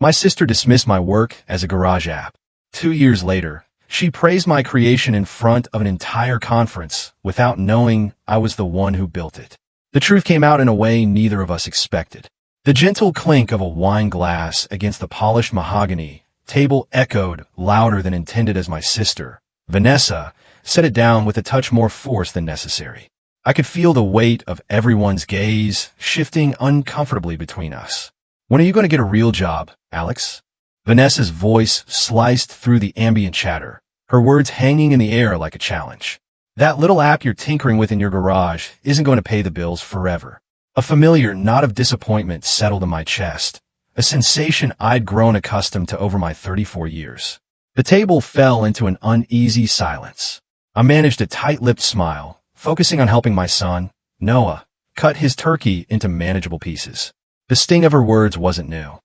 My sister dismissed my work as a garage app. 2 years later, she praised my creation in front of an entire conference without knowing I was the one who built it. The truth came out in a way neither of us expected. The gentle clink of a wine glass against the polished mahogany table echoed louder than intended as my sister, Vanessa, set it down with a touch more force than necessary. I could feel the weight of everyone's gaze shifting uncomfortably between us. "When are you going to get a real job, Alex?" Vanessa's voice sliced through the ambient chatter, her words hanging in the air like a challenge. "That little app you're tinkering with in your garage isn't going to pay the bills forever." A familiar knot of disappointment settled in my chest, a sensation I'd grown accustomed to over my 34 years. The table fell into an uneasy silence. I managed a tight-lipped smile, focusing on helping my son, Noah, cut his turkey into manageable pieces. The sting of her words wasn't new.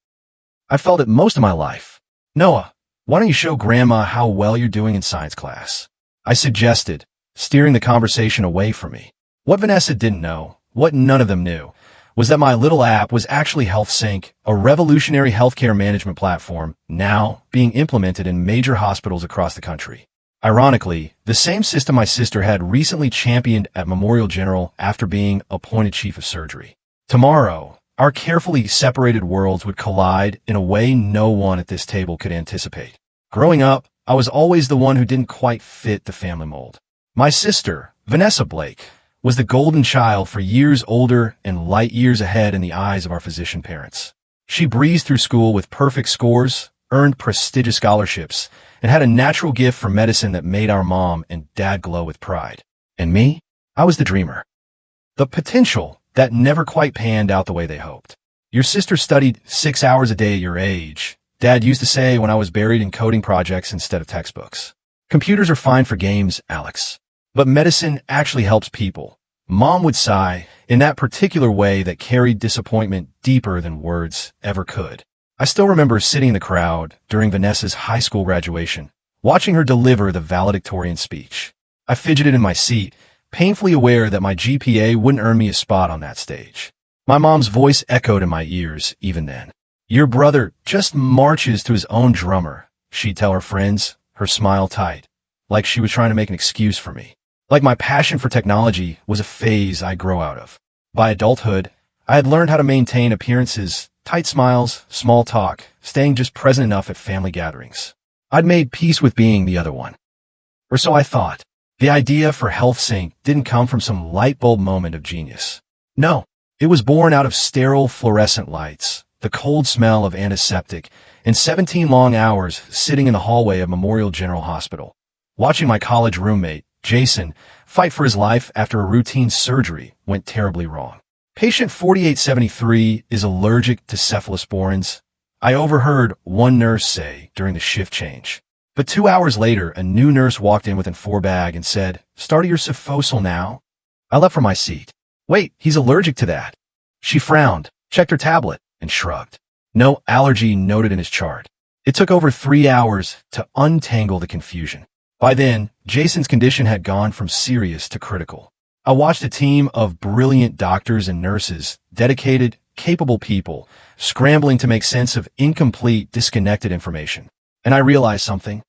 I felt it most of my life. "Noah, why don't you show Grandma how well you're doing in science class?" I suggested, steering the conversation away from me. What Vanessa didn't know, what none of them knew, was that my little app was actually HealthSync, a revolutionary healthcare management platform now being implemented in major hospitals across the country. Ironically, the same system my sister had recently championed at Memorial General after being appointed chief of surgery. Tomorrow, our carefully separated worlds would collide in a way no one at this table could anticipate. Growing up, I was always the one who didn't quite fit the family mold. My sister, Vanessa Blake, was the golden child for years older and light years ahead in the eyes of our physician parents. She breezed through school with perfect scores, earned prestigious scholarships, and had a natural gift for medicine that made our mom and dad glow with pride. And me? I was the dreamer. The potential that never quite panned out the way they hoped. "Your sister studied 6 hours a day at your age," Dad used to say when I was buried in coding projects instead of textbooks. "Computers are fine for games, Alex. But medicine actually helps people." Mom would sigh in that particular way that carried disappointment deeper than words ever could. I still remember sitting in the crowd during Vanessa's high school graduation, watching her deliver the valedictorian speech. I fidgeted in my seat, painfully aware that my GPA wouldn't earn me a spot on that stage. My mom's voice echoed in my ears even then. "Your brother just marches to his own drummer," she'd tell her friends, her smile tight, like she was trying to make an excuse for me. Like my passion for technology was a phase I'd grow out of. By adulthood, I had learned how to maintain appearances, tight smiles, small talk, staying just present enough at family gatherings. I'd made peace with being the other one. Or so I thought. The idea for HealthSync didn't come from some light bulb moment of genius. No, it was born out of sterile fluorescent lights, the cold smell of antiseptic, and 17 long hours sitting in the hallway of Memorial General Hospital, watching my college roommate, Jason, fight for his life after a routine surgery went terribly wrong. Patient 4873 is allergic to cephalosporins, I overheard one nurse say during the shift change. But 2 hours later, a new nurse walked in with an 4-bag and said, "Started your Cefosol now?" I leapt from my seat. "Wait, he's allergic to that." She frowned, checked her tablet, and shrugged. No allergy noted in his chart. It took over 3 hours to untangle the confusion. By then, Jason's condition had gone from serious to critical. I watched a team of brilliant doctors and nurses, dedicated, capable people, scrambling to make sense of incomplete, disconnected information. And I realized something.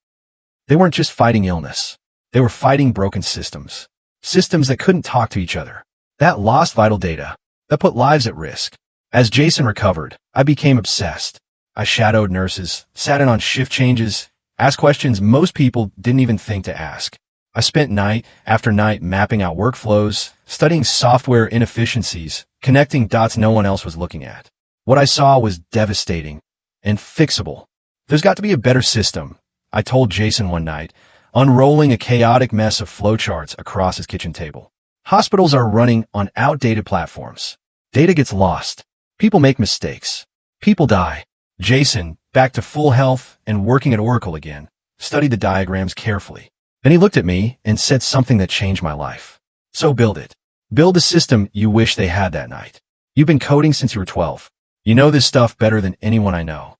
They weren't just fighting illness. They were fighting broken systems. Systems that couldn't talk to each other. That lost vital data. That put lives at risk. As Jason recovered, I became obsessed. I shadowed nurses, sat in on shift changes, asked questions most people didn't even think to ask. I spent night after night mapping out workflows, studying software inefficiencies, connecting dots no one else was looking at. What I saw was devastating and fixable. "There's got to be a better system," I told Jason one night, unrolling a chaotic mess of flowcharts across his kitchen table. "Hospitals are running on outdated platforms. Data gets lost. People make mistakes. People die." Jason, back to full health and working at Oracle again, studied the diagrams carefully. Then he looked at me and said something that changed my life. "So build it. Build the system you wish they had that night. You've been coding since you were 12. You know this stuff better than anyone I know."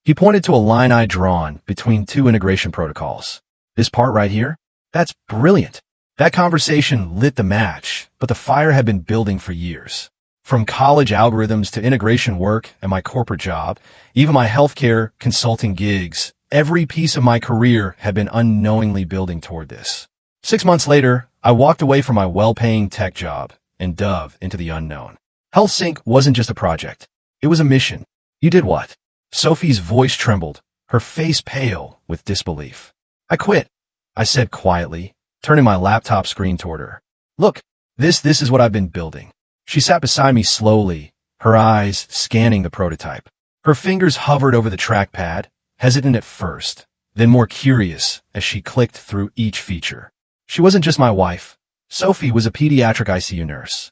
He pointed to a line I'd drawn between two integration protocols. "This part right here? That's brilliant." That conversation lit the match, but the fire had been building for years. From college algorithms to integration work and my corporate job, even my healthcare consulting gigs, every piece of my career had been unknowingly building toward this. 6 months later, I walked away from my well-paying tech job and dove into the unknown. HealthSync wasn't just a project. It was a mission. You did what? Sophie's voice trembled, her face pale with disbelief. I quit, I said quietly, turning my laptop screen toward her. Look, this is what I've been building. She sat beside me slowly, her eyes scanning the prototype. Her fingers hovered over the trackpad, hesitant at first, then more curious as she clicked through each feature. She wasn't just my wife. Sophie was a pediatric ICU nurse.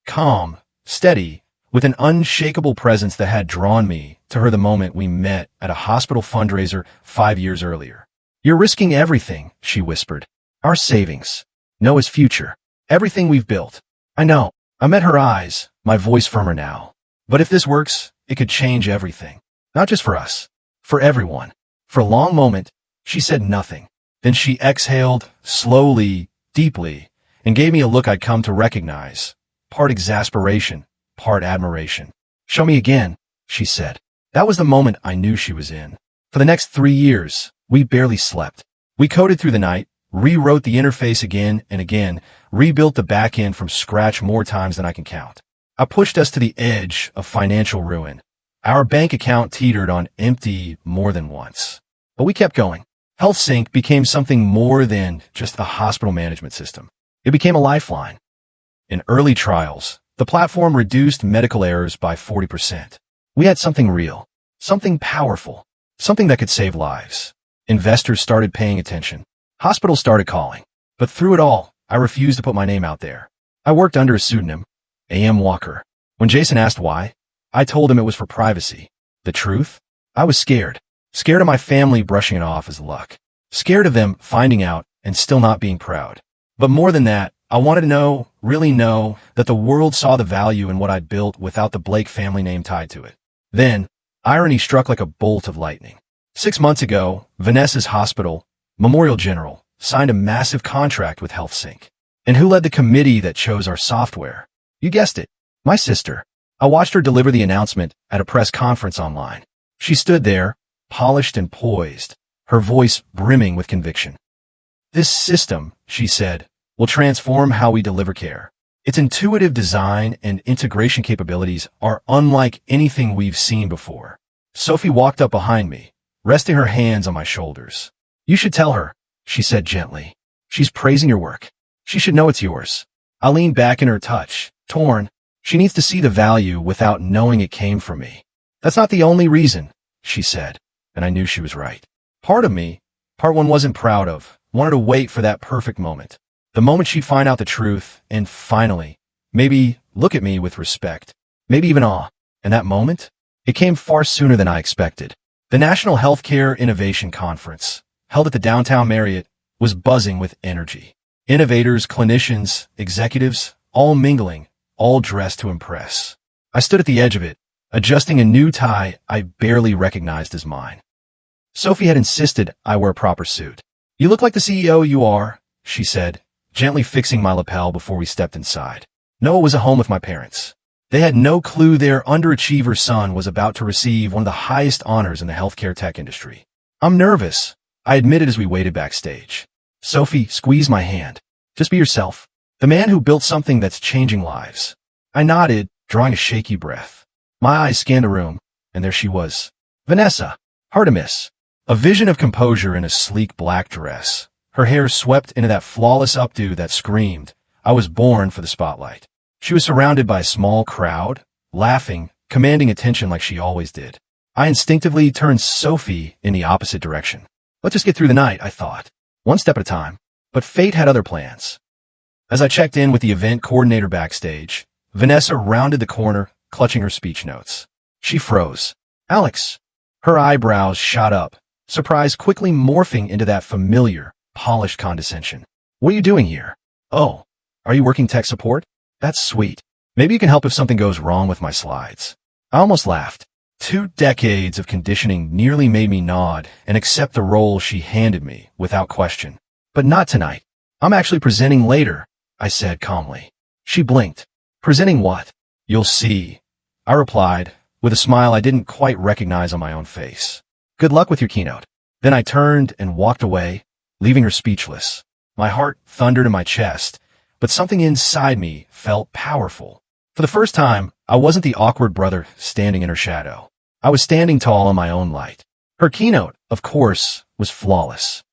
Calm, steady, with an unshakable presence that had drawn me to her the moment we met at a hospital fundraiser 5 years earlier. You're risking everything, she whispered. Our savings. Noah's future. Everything we've built. I know. I met her eyes, my voice firmer now. But if this works, it could change everything. Not just for us. For everyone. For a long moment, she said nothing. Then she exhaled, slowly, deeply, and gave me a look I'd come to recognize. Part exasperation, part admiration. Show me again, she said. That was the moment I knew she was in. For the next 3 years, we barely slept. We coded through the night, rewrote the interface again and again, rebuilt the back end from scratch more times than I can count. I pushed us to the edge of financial ruin. Our bank account teetered on empty more than once. But we kept going. HealthSync became something more than just a hospital management system. It became a lifeline. In early trials, the platform reduced medical errors by 40%. We had something real, something powerful, something that could save lives. Investors started paying attention. Hospitals started calling. But through it all, I refused to put my name out there. I worked under a pseudonym, A.M. Walker. When Jason asked why, I told him it was for privacy. The truth? I was scared. Scared of my family brushing it off as luck. Scared of them finding out and still not being proud. But more than that, I wanted to know, really know, that the world saw the value in what I'd built without the Blake family name tied to it. Then, irony struck like a bolt of lightning. 6 months ago, Vanessa's hospital, Memorial General, signed a massive contract with HealthSync. And who led the committee that chose our software? You guessed it, my sister. I watched her deliver the announcement at a press conference online. She stood there, polished and poised, her voice brimming with conviction. This system, she said, will transform how we deliver care. Its intuitive design and integration capabilities are unlike anything we've seen before. Sophie walked up behind me, resting her hands on my shoulders. You should tell her, she said gently. She's praising your work. She should know it's yours. I leaned back in her touch, torn. She needs to see the value without knowing it came from me. That's not the only reason, she said, and I knew she was right. Part of me, part one wasn't proud of, wanted to wait for that perfect moment. The moment she'd find out the truth, and finally, maybe look at me with respect, maybe even awe. And that moment, it came far sooner than I expected. The National Healthcare Innovation Conference, held at the downtown Marriott, was buzzing with energy. Innovators, clinicians, executives, all mingling, all dressed to impress. I stood at the edge of it, adjusting a new tie I barely recognized as mine. Sophie had insisted I wear a proper suit. You look like the CEO you are, she said, gently fixing my lapel before we stepped inside. Noah was at home with my parents. They had no clue their underachiever son was about to receive one of the highest honors in the healthcare tech industry. I'm nervous, I admitted as we waited backstage. Sophie squeezed my hand. Just be yourself. The man who built something that's changing lives. I nodded, drawing a shaky breath. My eyes scanned the room, and there she was. Vanessa. Hard to miss. A vision of composure in a sleek black dress. Her hair swept into that flawless updo that screamed, I was born for the spotlight. She was surrounded by a small crowd, laughing, commanding attention like she always did. I instinctively turned Sophie in the opposite direction. Let's just get through the night, I thought. One step at a time. But fate had other plans. As I checked in with the event coordinator backstage, Vanessa rounded the corner, clutching her speech notes. She froze. Alex. Her eyebrows shot up, surprise quickly morphing into that familiar, polished condescension. What are you doing here? Oh, are you working tech support? That's sweet. Maybe you can help if something goes wrong with my slides. I almost laughed. 2 decades of conditioning nearly made me nod and accept the role she handed me without question. But not tonight. I'm actually presenting later, I said calmly. She blinked. Presenting what? You'll see, I replied, with a smile I didn't quite recognize on my own face. Good luck with your keynote. Then I turned and walked away, leaving her speechless. My heart thundered in my chest, but something inside me felt powerful. For the first time, I wasn't the awkward brother standing in her shadow. I was standing tall in my own light. Her keynote, of course, was flawless.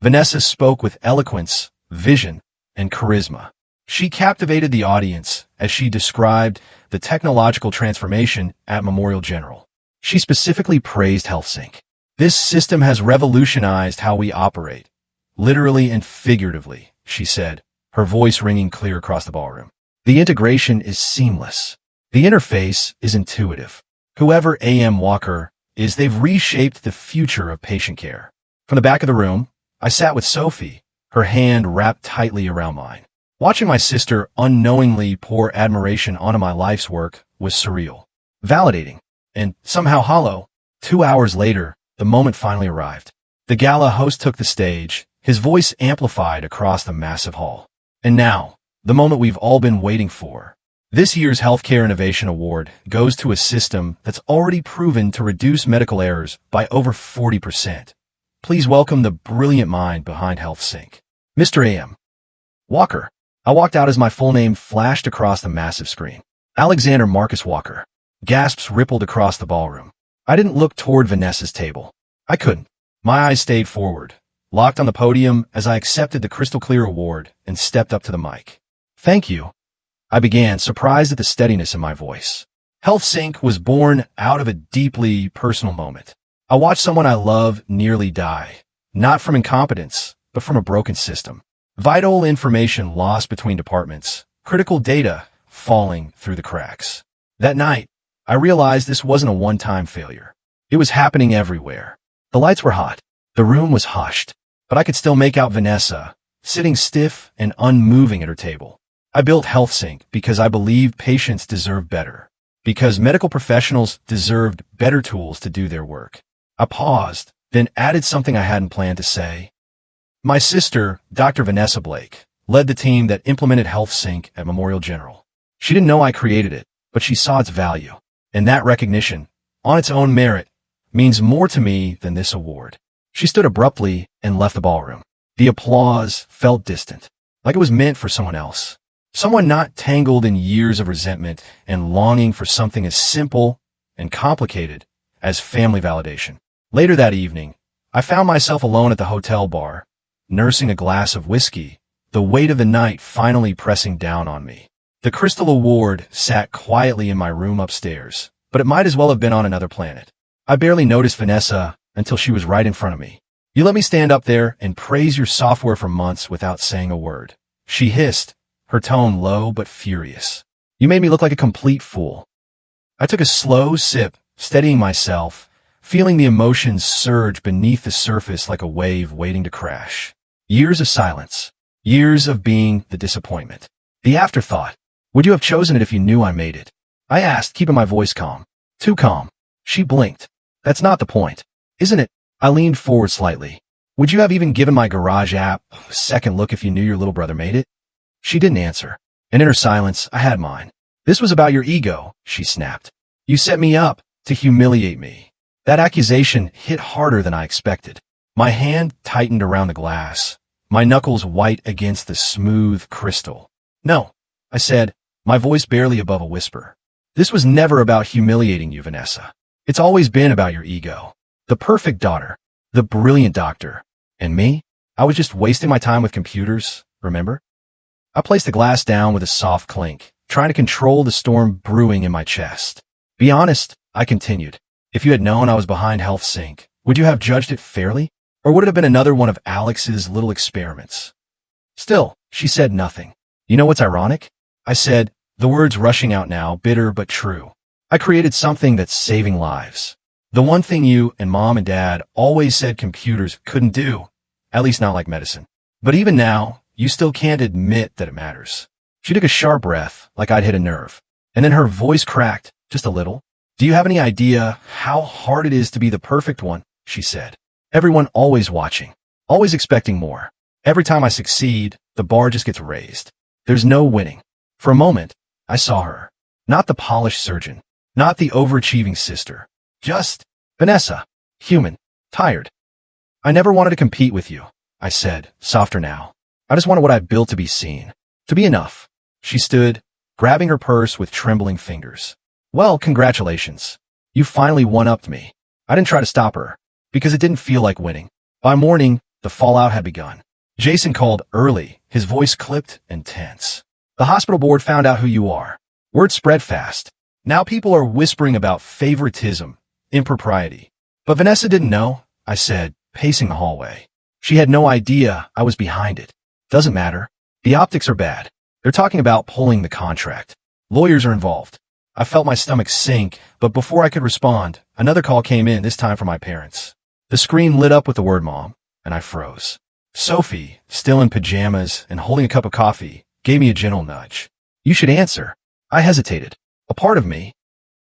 Vanessa spoke with eloquence, vision, and charisma. She captivated the audience as she described the technological transformation at Memorial General. She specifically praised HealthSync. This system has revolutionized how we operate, literally and figuratively, she said, her voice ringing clear across the ballroom. The integration is seamless. The interface is intuitive. Whoever A.M. Walker is, they've reshaped the future of patient care. From the back of the room, I sat with Sophie, her hand wrapped tightly around mine. Watching my sister unknowingly pour admiration onto my life's work was surreal, validating, and somehow hollow. 2 hours later, the moment finally arrived. The gala host took the stage, his voice amplified across the massive hall. And now, the moment we've all been waiting for. This year's Healthcare Innovation Award goes to a system that's already proven to reduce medical errors by over 40%. Please welcome the brilliant mind behind HealthSync, Mr. A.M. Walker. I walked out as my full name flashed across the massive screen. Alexander Marcus Walker. Gasps rippled across the ballroom. I didn't look toward Vanessa's table. I couldn't. My eyes stayed forward, locked on the podium as I accepted the crystal-clear award and stepped up to the mic. Thank you, I began, surprised at the steadiness in my voice. HealthSync was born out of a deeply personal moment. I watched someone I love nearly die, not from incompetence, but from a broken system. Vital information lost between departments, critical data falling through the cracks. That night, I realized this wasn't a one-time failure. It was happening everywhere. The lights were hot. The room was hushed, but I could still make out Vanessa, sitting stiff and unmoving at her table. I built HealthSync because I believed patients deserve better, because medical professionals deserved better tools to do their work. I paused, then added something I hadn't planned to say. My sister, Dr. Vanessa Blake, led the team that implemented HealthSync at Memorial General. She didn't know I created it, but she saw its value. And that recognition, on its own merit, means more to me than this award. She stood abruptly and left the ballroom. The applause felt distant, like it was meant for someone else. Someone not tangled in years of resentment and longing for something as simple and complicated as family validation. Later that evening, I found myself alone at the hotel bar, nursing a glass of whiskey, the weight of the night finally pressing down on me. The Crystal Award sat quietly in my room upstairs, but it might as well have been on another planet. I barely noticed Vanessa until she was right in front of me. You let me stand up there and praise your software for months without saying a word. She hissed, her tone low but furious. You made me look like a complete fool. I took a slow sip, steadying myself, feeling the emotions surge beneath the surface like a wave waiting to crash. Years of silence. Years of being the disappointment. The afterthought. Would you have chosen it if you knew I made it? I asked, keeping my voice calm. Too calm. She blinked. That's not the point, isn't it? I leaned forward slightly. Would you have even given my garage app a second look if you knew your little brother made it? She didn't answer, and in her silence, I had mine. This was about your ego, she snapped. You set me up to humiliate me. That accusation hit harder than I expected. My hand tightened around the glass, my knuckles white against the smooth crystal. No, I said, my voice barely above a whisper. This was never about humiliating you, Vanessa. It's always been about your ego. The perfect daughter, the brilliant doctor. And me? I was just wasting my time with computers, remember? I placed the glass down with a soft clink, trying to control the storm brewing in my chest. Be honest, I continued. If you had known I was behind HealthSync, would you have judged it fairly? Or would it have been another one of Alex's little experiments? Still, she said nothing. You know what's ironic? I said, the words rushing out now, bitter but true. I created something that's saving lives. The one thing you and Mom and Dad always said computers couldn't do, at least not like medicine. But even now, you still can't admit that it matters. She took a sharp breath, like I'd hit a nerve. And then her voice cracked, just a little. Do you have any idea how hard it is to be the perfect one? She said. Everyone always watching, always expecting more. Every time I succeed, the bar just gets raised. There's no winning. For a moment, I saw her. Not the polished surgeon. Not the overachieving sister. Just Vanessa. Human. Tired. I never wanted to compete with you, I said, softer now. I just wanted what I built to be seen. To be enough. She stood, grabbing her purse with trembling fingers. Well, congratulations. You finally one-upped me. I didn't try to stop her, because it didn't feel like winning. By morning, the fallout had begun. Jason called early, his voice clipped and tense. The hospital board found out who you are. Word spread fast. Now people are whispering about favoritism, impropriety. But Vanessa didn't know, I said, pacing the hallway. She had no idea I was behind it. Doesn't matter. The optics are bad. They're talking about pulling the contract. Lawyers are involved. I felt my stomach sink, but before I could respond, another call came in, this time from my parents. The screen lit up with the word mom, and I froze. Sophie, still in pajamas and holding a cup of coffee, gave me a gentle nudge. You should answer. I hesitated. A part of me,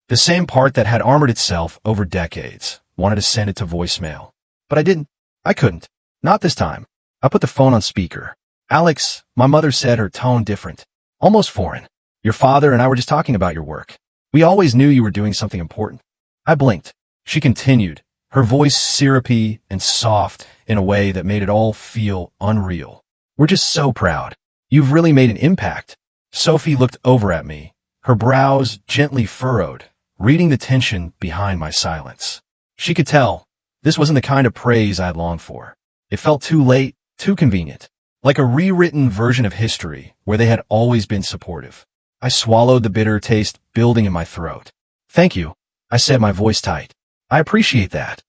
the same part that had armored itself over decades, wanted to send it to voicemail. But I didn't. I couldn't. Not this time. I put the phone on speaker. Alex, my mother said, her tone different. Almost foreign. Your father and I were just talking about your work. We always knew you were doing something important. I blinked. She continued, her voice syrupy and soft in a way that made it all feel unreal. We're just so proud. You've really made an impact. Sophie looked over at me, her brows gently furrowed, reading the tension behind my silence. She could tell this wasn't the kind of praise I had longed for. It felt too late, too convenient, like a rewritten version of history where they had always been supportive. I swallowed the bitter taste building in my throat. Thank you, I said, my voice tight. I appreciate that.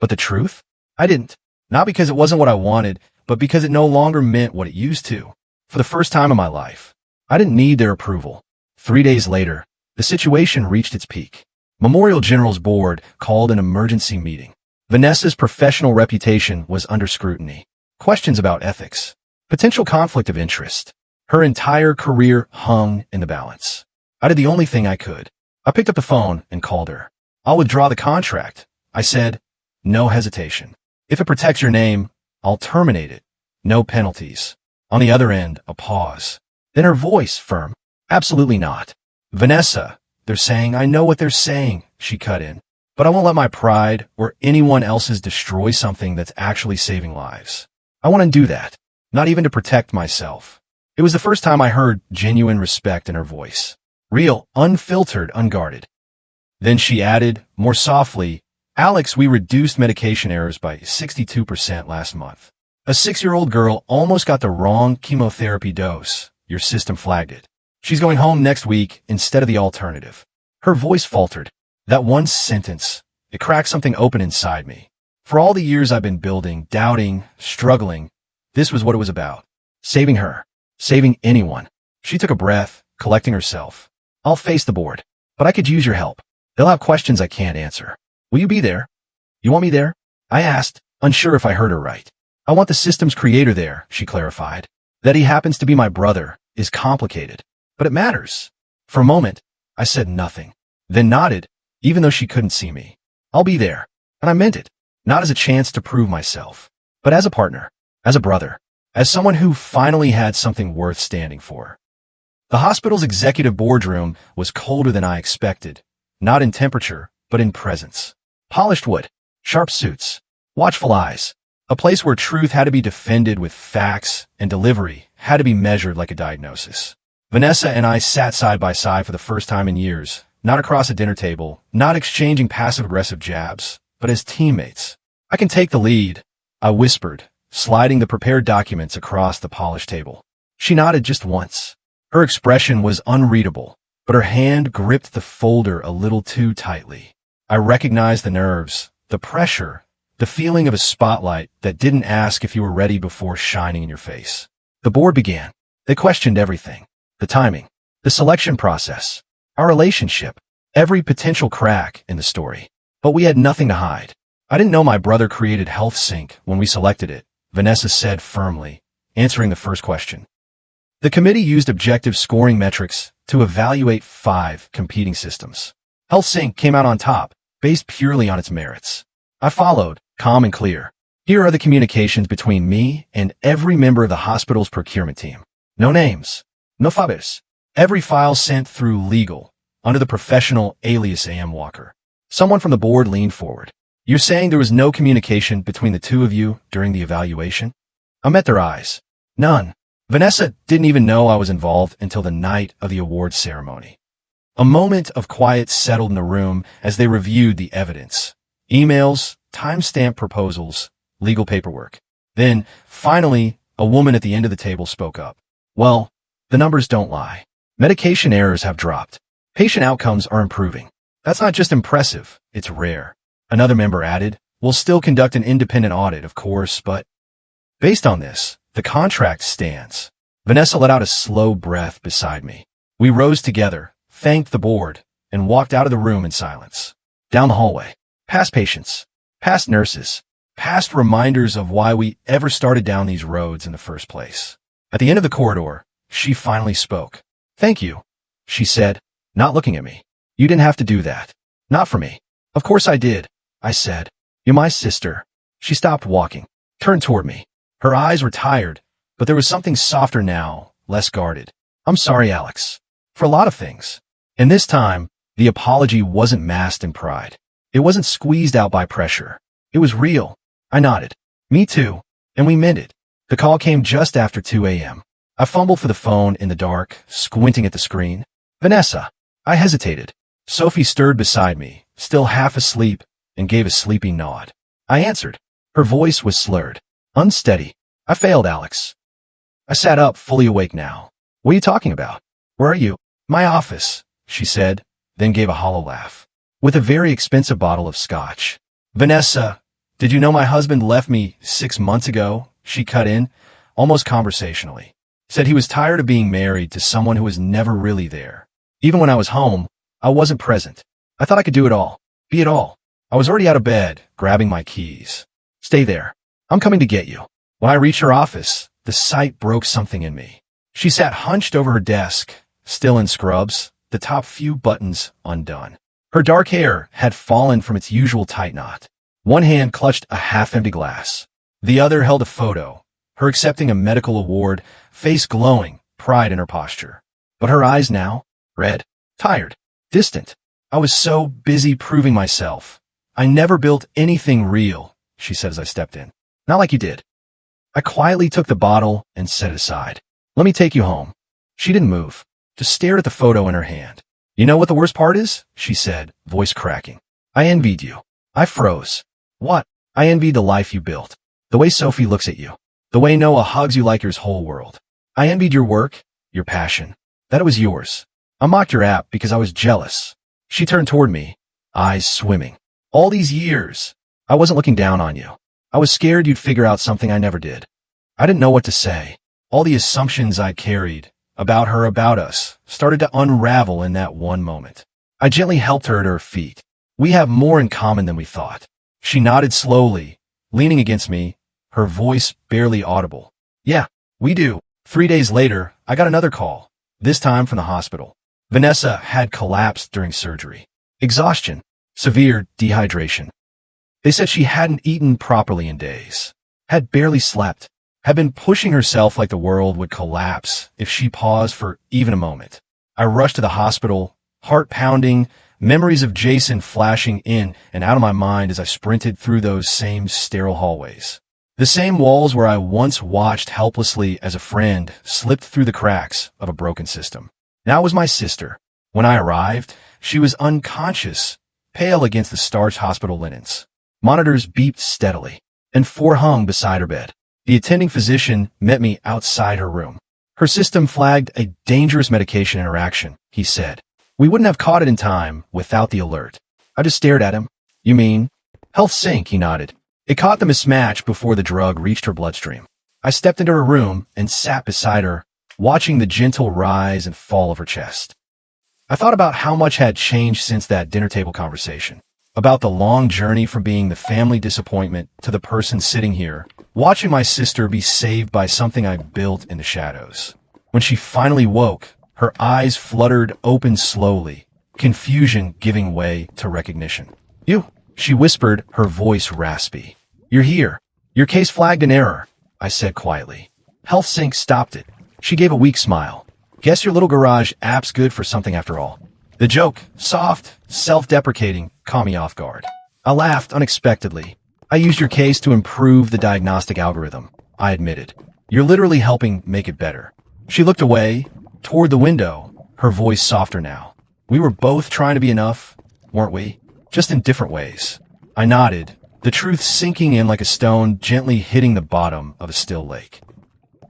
But the truth? I didn't. Not because it wasn't what I wanted, but because it no longer meant what it used to. For the first time in my life, I didn't need their approval. 3 days later, the situation reached its peak. Memorial General's board called an emergency meeting. Vanessa's professional reputation was under scrutiny. Questions about ethics. Potential conflict of interest. Her entire career hung in the balance. I did the only thing I could. I picked up the phone and called her. I'll withdraw the contract, I said. No hesitation. If it protects your name, I'll terminate it. No penalties. On the other end, a pause. Then her voice firm. Absolutely not. Vanessa, they're saying, I know what they're saying, she cut in. But I won't let my pride or anyone else's destroy something that's actually saving lives. I want to do that. Not even to protect myself. It was the first time I heard genuine respect in her voice. Real, unfiltered, unguarded. Then she added, more softly, Alex, we reduced medication errors by 62% last month. A 6-year-old girl almost got the wrong chemotherapy dose. Your system flagged it. She's going home next week instead of the alternative. Her voice faltered. That one sentence, it cracked something open inside me. For all the years I've been building, doubting, struggling, this was what it was about. Saving her. Saving anyone. She took a breath, collecting herself. I'll face the board, but I could use your help. They'll have questions I can't answer. Will you be there? You want me there? I asked, unsure if I heard her right. I want the system's creator there, she clarified. That he happens to be my brother is complicated, but it matters. For a moment, I said nothing, then nodded, even though she couldn't see me. I'll be there, and I meant it, not as a chance to prove myself, but as a partner, as a brother, as someone who finally had something worth standing for. The hospital's executive boardroom was colder than I expected, not in temperature, but in presence. Polished wood, sharp suits, watchful eyes, a place where truth had to be defended with facts and delivery had to be measured like a diagnosis. Vanessa and I sat side by side for the first time in years, not across a dinner table, not exchanging passive-aggressive jabs, but as teammates. I can take the lead, I whispered, sliding the prepared documents across the polished table. She nodded just once. Her expression was unreadable, but her hand gripped the folder a little too tightly. I recognized the nerves, the pressure, the feeling of a spotlight that didn't ask if you were ready before shining in your face. The board began. They questioned everything. The timing, the selection process, our relationship, every potential crack in the story. But we had nothing to hide. I didn't know my brother created HealthSync when we selected it, Vanessa said firmly, answering the first question. The committee used objective scoring metrics to evaluate 5 competing systems. HealthSync came out on top, based purely on its merits. I followed, calm and clear. Here are the communications between me and every member of the hospital's procurement team. No names. No faves. Every file sent through legal, under the professional alias AM Walker. Someone from the board leaned forward. You're saying there was no communication between the two of you during the evaluation? I met their eyes. None. Vanessa didn't even know I was involved until the night of the awards ceremony. A moment of quiet settled in the room as they reviewed the evidence. Emails, timestamp proposals, legal paperwork. Then, finally, a woman at the end of the table spoke up. Well, the numbers don't lie. Medication errors have dropped. Patient outcomes are improving. That's not just impressive, it's rare. Another member added, we'll still conduct an independent audit, of course, but based on this, the contract stands. Vanessa let out a slow breath beside me. We rose together, thanked the board, and walked out of the room in silence. Down the hallway, past patients, past nurses, past reminders of why we ever started down these roads in the first place. At the end of the corridor, she finally spoke. Thank you, she said, not looking at me. You didn't have to do that. Not for me. Of course I did, I said. You're my sister. She stopped walking, turned toward me. Her eyes were tired, but there was something softer now, less guarded. I'm sorry, Alex. For a lot of things. And this time, the apology wasn't masked in pride. It wasn't squeezed out by pressure. It was real. I nodded. Me too. And we meant it. The call came just after 2 a.m. I fumbled for the phone in the dark, squinting at the screen. Vanessa. I hesitated. Sophie stirred beside me, still half asleep, and gave a sleepy nod. I answered. Her voice was slurred. Unsteady. I failed, Alex. I sat up, fully awake now. What are you talking about? Where are you? My office, she said, then gave a hollow laugh. With a very expensive bottle of scotch. Vanessa, did you know my husband left me 6 months ago? She cut in, almost conversationally. Said he was tired of being married to someone who was never really there. Even when I was home, I wasn't present. I thought I could do it all. Be it all. I was already out of bed, grabbing my keys. Stay there. I'm coming to get you. When I reached her office, the sight broke something in me. She sat hunched over her desk, still in scrubs, the top few buttons undone. Her dark hair had fallen from its usual tight knot. One hand clutched a half-empty glass. The other held a photo, her accepting a medical award, face glowing, pride in her posture. But her eyes now? Red, tired, distant. I was so busy proving myself. I never built anything real, she said as I stepped in. Not like you did. I quietly took the bottle and set it aside. Let me take you home. She didn't move, just stared at the photo in her hand. You know what the worst part is? She said, voice cracking. I envied you. I froze. What? I envied the life you built. The way Sophie looks at you. The way Noah hugs you like yours whole world. I envied your work, your passion. That it was yours. I mocked your app because I was jealous. She turned toward me, eyes swimming. All these years, I wasn't looking down on you. I was scared you'd figure out something I never did. I didn't know what to say. All the assumptions I carried, about her, about us, started to unravel in that one moment. I gently helped her to her feet. We have more in common than we thought. She nodded slowly, leaning against me, her voice barely audible. Yeah, we do. 3 days later, I got another call, this time from the hospital. Vanessa had collapsed during surgery. Exhaustion, severe dehydration. They said she hadn't eaten properly in days, had barely slept, had been pushing herself like the world would collapse if she paused for even a moment. I rushed to the hospital, heart pounding, memories of Jason flashing in and out of my mind as I sprinted through those same sterile hallways. The same walls where I once watched helplessly as a friend slipped through the cracks of a broken system. Now it was my sister. When I arrived, she was unconscious, pale against the starched hospital linens. Monitors beeped steadily, and 4 hung beside her bed. The attending physician met me outside her room. Her system flagged a dangerous medication interaction, he said. We wouldn't have caught it in time without the alert. I just stared at him. You mean? Health sync, he nodded. It caught the mismatch before the drug reached her bloodstream. I stepped into her room and sat beside her, watching the gentle rise and fall of her chest. I thought about how much had changed since that dinner table conversation. About the long journey from being the family disappointment to the person sitting here, watching my sister be saved by something I built in the shadows. When she finally woke, her eyes fluttered open slowly, confusion giving way to recognition. You, she whispered, her voice raspy. You're here. Your case flagged an error, I said quietly. Health Sync stopped it. She gave a weak smile. Guess your little garage app's good for something after all. The joke, soft, self-deprecating, caught me off guard. I laughed unexpectedly. I used your case to improve the diagnostic algorithm, I admitted. You're literally helping make it better. She looked away, toward the window, her voice softer now. We were both trying to be enough, weren't we? Just in different ways. I nodded, the truth sinking in like a stone gently hitting the bottom of a still lake.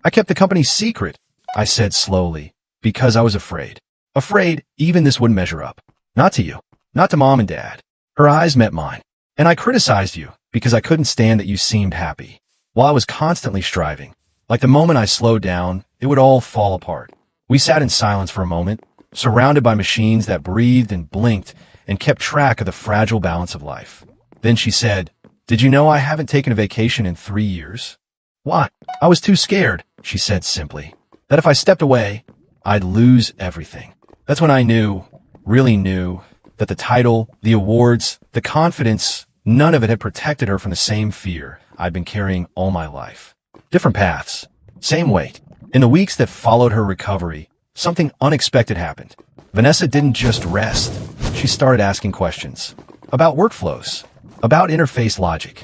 I kept the company's secret, I said slowly, because I was afraid. Afraid even this wouldn't measure up. Not to you. Not to Mom and Dad. Her eyes met mine. And I criticized you because I couldn't stand that you seemed happy. While I was constantly striving. Like the moment I slowed down, it would all fall apart. We sat in silence for a moment, surrounded by machines that breathed and blinked and kept track of the fragile balance of life. Then she said, "Did you know I haven't taken a vacation in 3 years?" "Why?" "I was too scared," she said simply. "That if I stepped away, I'd lose everything." That's when I knew, really knew, that the title, the awards, the confidence, none of it had protected her from the same fear I'd been carrying all my life. Different paths, same weight. In the weeks that followed her recovery, something unexpected happened. Vanessa didn't just rest. She started asking questions. About workflows. About interface logic.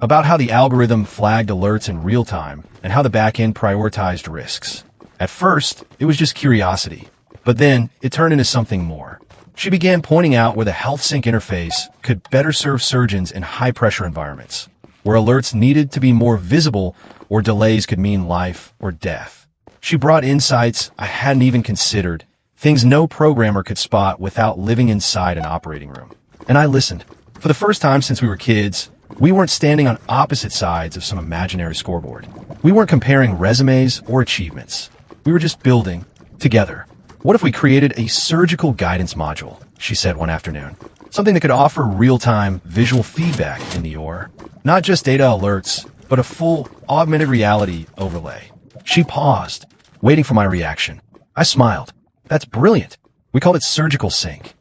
About how the algorithm flagged alerts in real time and how the backend prioritized risks. At first, it was just curiosity. But then, it turned into something more. She began pointing out where the HealthSync interface could better serve surgeons in high-pressure environments, where alerts needed to be more visible or delays could mean life or death. She brought insights I hadn't even considered, things no programmer could spot without living inside an operating room. And I listened. For the first time since we were kids, we weren't standing on opposite sides of some imaginary scoreboard. We weren't comparing resumes or achievements. We were just building, together. "What if we created a surgical guidance module?" she said one afternoon. Something that could offer real-time visual feedback in the OR. Not just data alerts, but a full augmented reality overlay. She paused, waiting for my reaction. I smiled. "That's brilliant. We called it Surgical Sync."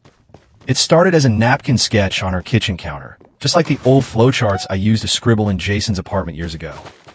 It started as a napkin sketch on her kitchen counter, just like the old flowcharts I used to scribble in Jason's apartment years ago.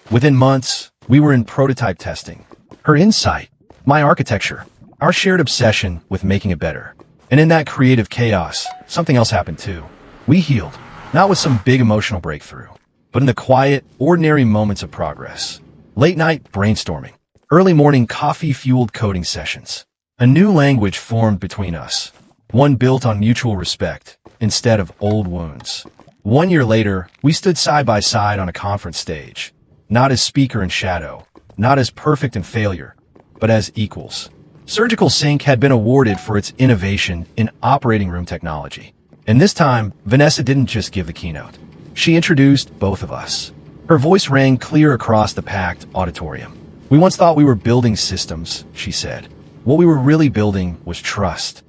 Within months, we were in prototype testing. Her insight, my architecture, our shared obsession with making it better. And in that creative chaos, something else happened too. We healed, not with some big emotional breakthrough, but in the quiet, ordinary moments of progress. Late night brainstorming, early morning coffee-fueled coding sessions. A new language formed between us, one built on mutual respect instead of old wounds. 1 year later, we stood side by side on a conference stage, not as speaker and shadow, not as perfect and failure, but as equals. Surgical Sync had been awarded for its innovation in operating room technology. And this time, Vanessa didn't just give the keynote. She introduced both of us. Her voice rang clear across the packed auditorium. "We once thought we were building systems," she said. "What we were really building was trust."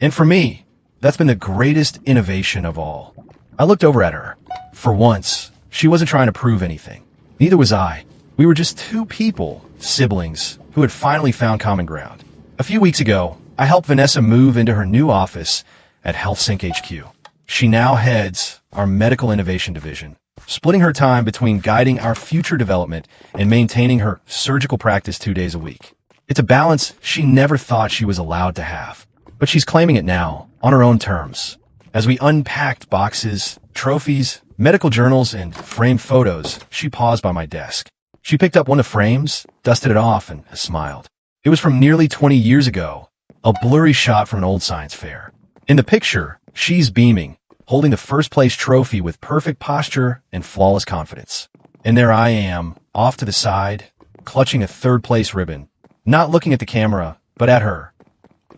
And for me, that's been the greatest innovation of all. I looked over at her. For once, she wasn't trying to prove anything. Neither was I. We were just two people, siblings, who had finally found common ground. A few weeks ago, I helped Vanessa move into her new office at HealthSync HQ. She now heads our medical innovation division, splitting her time between guiding our future development and maintaining her surgical practice 2 days a week. It's a balance she never thought she was allowed to have, but she's claiming it now, on her own terms. As we unpacked boxes, trophies, medical journals, and framed photos, she paused by my desk. She picked up one of the frames, dusted it off, and smiled. It was from nearly 20 years ago, a blurry shot from an old science fair. In the picture, she's beaming, holding the first-place trophy with perfect posture and flawless confidence. And there I am, off to the side, clutching a third-place ribbon, not looking at the camera, but at her.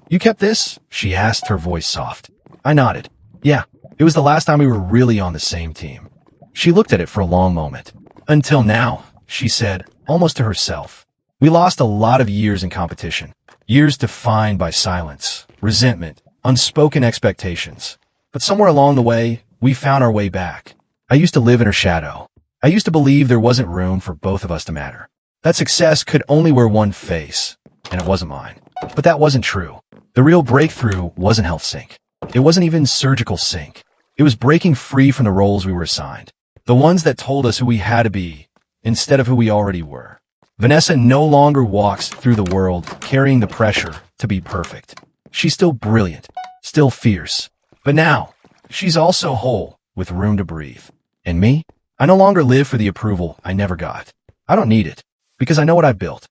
"You kept this?" she asked, her voice soft. I nodded. "Yeah, it was the last time we were really on the same team." She looked at it for a long moment. "Until now," she said, almost to herself. "We lost a lot of years in competition. Years defined by silence, resentment, unspoken expectations. But somewhere along the way, we found our way back. I used to live in her shadow. I used to believe there wasn't room for both of us to matter. That success could only wear one face, and it wasn't mine. But that wasn't true. The real breakthrough wasn't HealthSync. It wasn't even Surgical Sync. It was breaking free from the roles we were assigned. The ones that told us who we had to be, instead of who we already were. Vanessa no longer walks through the world carrying the pressure to be perfect. She's still brilliant, still fierce. But now, she's also whole, with room to breathe. And me? I no longer live for the approval I never got. I don't need it, because I know what I've built.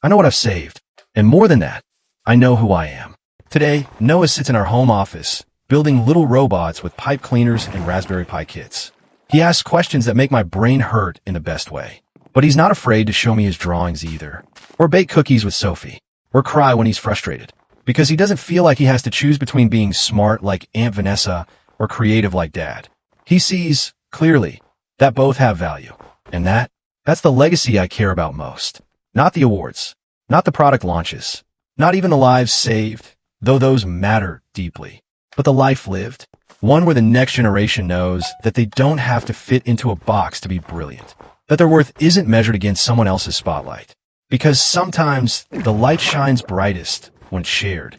I know what I've saved. And more than that, I know who I am. Today, Noah sits in our home office, building little robots with pipe cleaners and Raspberry Pi kits. He asks questions that make my brain hurt in the best way. But he's not afraid to show me his drawings either, or bake cookies with Sophie, or cry when he's frustrated, because he doesn't feel like he has to choose between being smart like Aunt Vanessa or creative like Dad. He sees, clearly, that both have value, and that's the legacy I care about most. Not the awards, not the product launches, not even the lives saved, though those matter deeply, but the life lived, one where the next generation knows that they don't have to fit into a box to be brilliant, that their worth isn't measured against someone else's spotlight, because sometimes the light shines brightest when it's shared.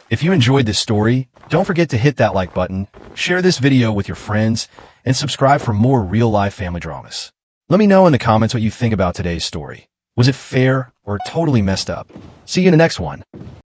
If you enjoyed this story, don't forget to hit that like button, share this video with your friends, and subscribe for more real-life family dramas. Let me know in the comments what you think about today's story. Was it fair or totally messed up? See you in the next one.